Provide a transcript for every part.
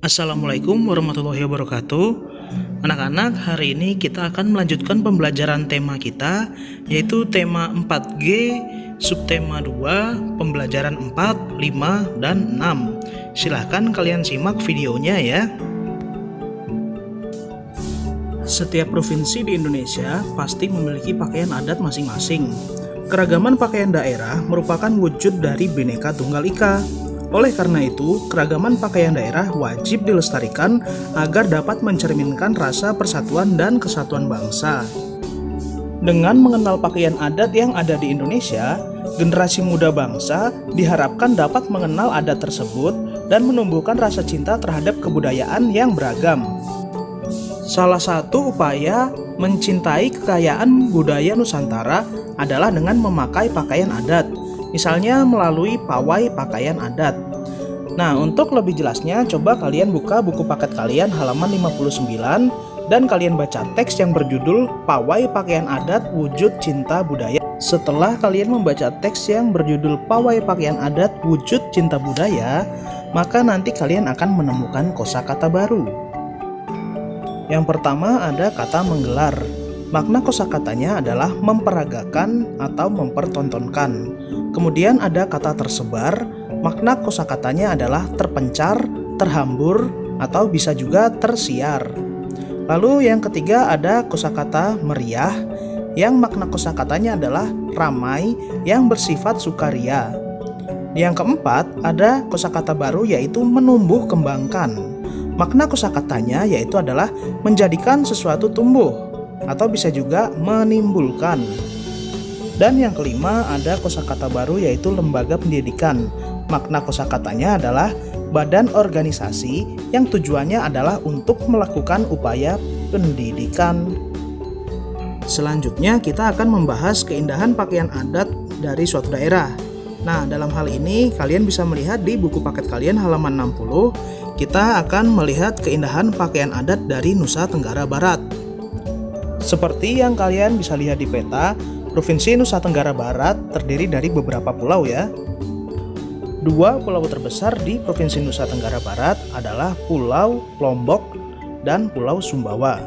Assalamualaikum warahmatullahi wabarakatuh. Anak-anak, hari ini kita akan melanjutkan pembelajaran tema kita, yaitu tema 4G, subtema 2, pembelajaran 4, 5, dan 6. Silahkan kalian simak videonya ya. Setiap provinsi di Indonesia pasti memiliki pakaian adat masing-masing. Keragaman pakaian daerah merupakan wujud dari Bhinneka Tunggal Ika. Oleh karena itu, keragaman pakaian daerah wajib dilestarikan agar dapat mencerminkan rasa persatuan dan kesatuan bangsa. Dengan mengenal pakaian adat yang ada di Indonesia, generasi muda bangsa diharapkan dapat mengenal adat tersebut dan menumbuhkan rasa cinta terhadap kebudayaan yang beragam. Salah satu upaya mencintai kekayaan budaya Nusantara adalah dengan memakai pakaian adat, misalnya melalui pawai pakaian adat. Nah, untuk lebih jelasnya, coba kalian buka buku paket kalian halaman 59 dan kalian baca teks yang berjudul Pawai Pakaian Adat Wujud Cinta Budaya. Setelah kalian membaca teks yang berjudul Pawai Pakaian Adat Wujud Cinta Budaya, maka nanti kalian akan menemukan kosakata baru. Yang pertama ada kata menggelar. Makna kosakatanya adalah memperagakan atau mempertontonkan. Kemudian ada kata tersebar. Makna kosakatanya adalah terpencar, terhambur, atau bisa juga tersiar. Lalu yang ketiga ada kosakata meriah, yang makna kosakatanya adalah ramai, yang bersifat sukaria. Yang keempat ada kosakata baru, yaitu menumbuh kembangkan. Makna kosakatanya yaitu adalah menjadikan sesuatu tumbuh, atau bisa juga menimbulkan. Dan yang kelima ada kosakata baru, yaitu lembaga pendidikan. Makna kosakatanya adalah badan organisasi yang tujuannya adalah untuk melakukan upaya pendidikan. Selanjutnya kita akan membahas keindahan pakaian adat dari suatu daerah. Nah, dalam hal ini kalian bisa melihat di buku paket kalian halaman 60, kita akan melihat keindahan pakaian adat dari Nusa Tenggara Barat. Seperti yang kalian bisa lihat di peta, Provinsi Nusa Tenggara Barat terdiri dari beberapa pulau ya. Dua pulau terbesar di Provinsi Nusa Tenggara Barat adalah Pulau Lombok dan Pulau Sumbawa.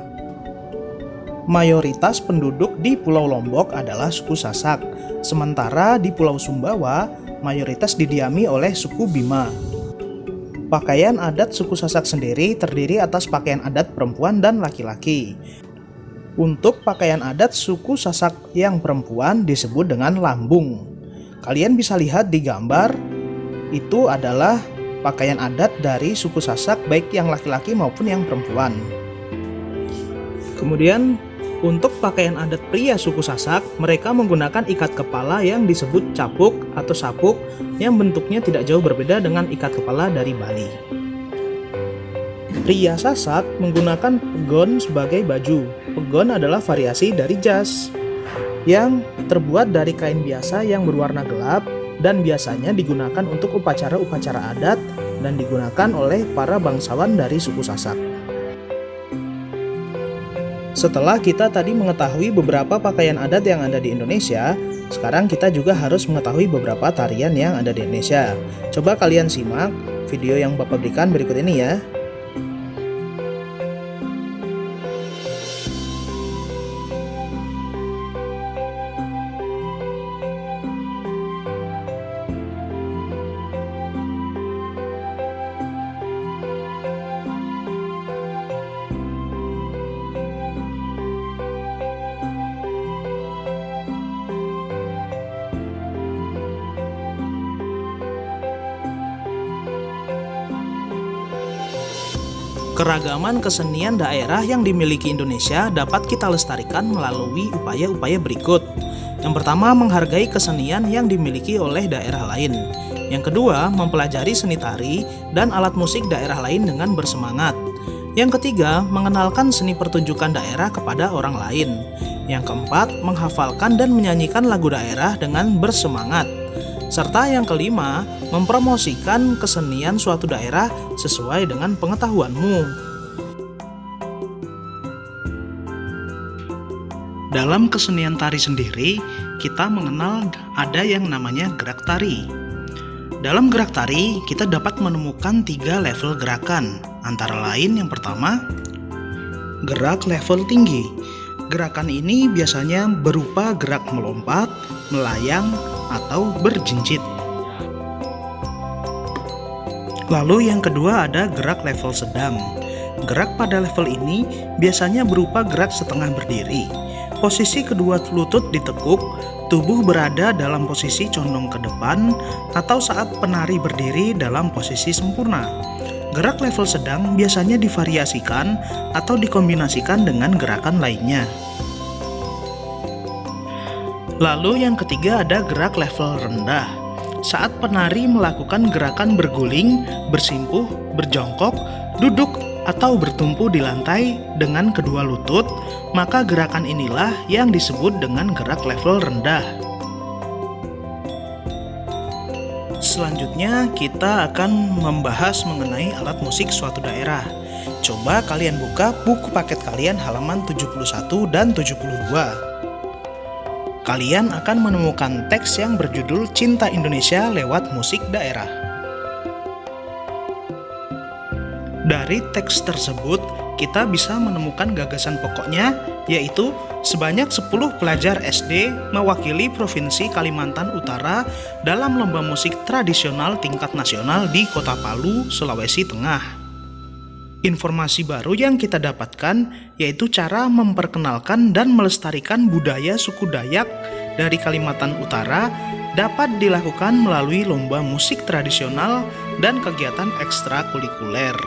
Mayoritas penduduk di Pulau Lombok adalah suku Sasak, sementara di Pulau Sumbawa mayoritas didiami oleh suku Bima. Pakaian adat suku Sasak sendiri terdiri atas pakaian adat perempuan dan laki-laki. Untuk pakaian adat suku Sasak yang perempuan disebut dengan lambung. Kalian bisa lihat di gambar, itu adalah pakaian adat dari suku Sasak baik yang laki-laki maupun yang perempuan. Kemudian untuk pakaian adat pria suku Sasak, mereka menggunakan ikat kepala yang disebut capuk atau sapuk yang bentuknya tidak jauh berbeda dengan ikat kepala dari Bali. Pria Sasak menggunakan pegon sebagai baju. Pegon adalah variasi dari jas yang terbuat dari kain biasa yang berwarna gelap dan biasanya digunakan untuk upacara-upacara adat dan digunakan oleh para bangsawan dari suku Sasak. Setelah kita tadi mengetahui beberapa pakaian adat yang ada di Indonesia, sekarang kita juga harus mengetahui beberapa tarian yang ada di Indonesia. Coba kalian simak video yang Bapak berikan berikut ini ya. Keragaman kesenian daerah yang dimiliki Indonesia dapat kita lestarikan melalui upaya-upaya berikut. Yang pertama, menghargai kesenian yang dimiliki oleh daerah lain. Yang kedua, mempelajari seni tari dan alat musik daerah lain dengan bersemangat. Yang ketiga, mengenalkan seni pertunjukan daerah kepada orang lain. Yang keempat, menghafalkan dan menyanyikan lagu daerah dengan bersemangat. Serta yang kelima, mempromosikan kesenian suatu daerah sesuai dengan pengetahuanmu. Dalam kesenian tari sendiri, kita mengenal ada yang namanya gerak tari. Dalam gerak tari, kita dapat menemukan 3 level gerakan. Antara lain yang pertama, gerak level tinggi. Gerakan ini biasanya berupa gerak melompat, melayang, atau berjinjit. Lalu yang kedua ada gerak level sedang. Gerak pada level ini biasanya berupa gerak setengah berdiri. Posisi kedua lutut ditekuk, tubuh berada dalam posisi condong ke depan, atau saat penari berdiri dalam posisi sempurna. Gerak level sedang biasanya divariasikan atau dikombinasikan dengan gerakan lainnya. Lalu yang ketiga ada gerak level rendah. Saat penari melakukan gerakan berguling, bersimpuh, berjongkok, duduk, atau bertumpu di lantai dengan kedua lutut, maka gerakan inilah yang disebut dengan gerak level rendah. Selanjutnya kita akan membahas mengenai alat musik suatu daerah. Coba kalian buka buku paket kalian halaman 71 dan 72. Kalian akan menemukan teks yang berjudul Cinta Indonesia lewat Musik Daerah. Dari teks tersebut, kita bisa menemukan gagasan pokoknya, yaitu sebanyak 10 pelajar SD mewakili Provinsi Kalimantan Utara dalam lomba musik tradisional tingkat nasional di Kota Palu, Sulawesi Tengah. Informasi baru yang kita dapatkan yaitu cara memperkenalkan dan melestarikan budaya suku Dayak dari Kalimantan Utara dapat dilakukan melalui lomba musik tradisional dan kegiatan ekstrakurikuler.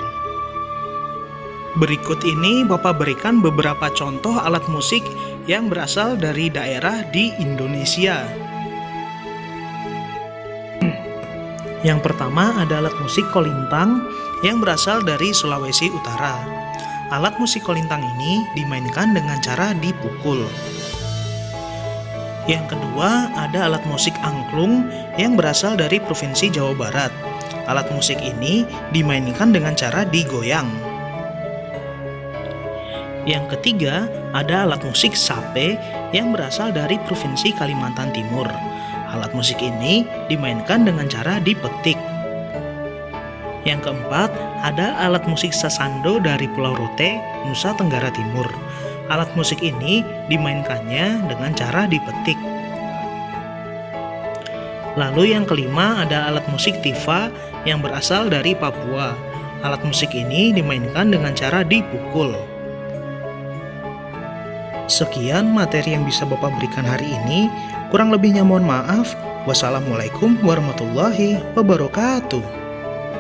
Berikut ini Bapak berikan beberapa contoh alat musik yang berasal dari daerah di Indonesia. Yang pertama ada alat musik kolintang yang berasal dari Sulawesi Utara. Alat musik kolintang ini dimainkan dengan cara dipukul. Yang kedua ada alat musik angklung yang berasal dari Provinsi Jawa Barat. Alat musik ini dimainkan dengan cara digoyang. Yang ketiga ada alat musik sape yang berasal dari Provinsi Kalimantan Timur. Alat musik ini dimainkan dengan cara dipetik. Yang keempat, ada alat musik sasando dari Pulau Rote, Nusa Tenggara Timur. Alat musik ini dimainkannya dengan cara dipetik. Lalu yang kelima, ada alat musik tifa yang berasal dari Papua. Alat musik ini dimainkan dengan cara dipukul. Sekian materi yang bisa Bapak berikan hari ini. Kurang lebihnya mohon maaf. Wassalamualaikum warahmatullahi wabarakatuh.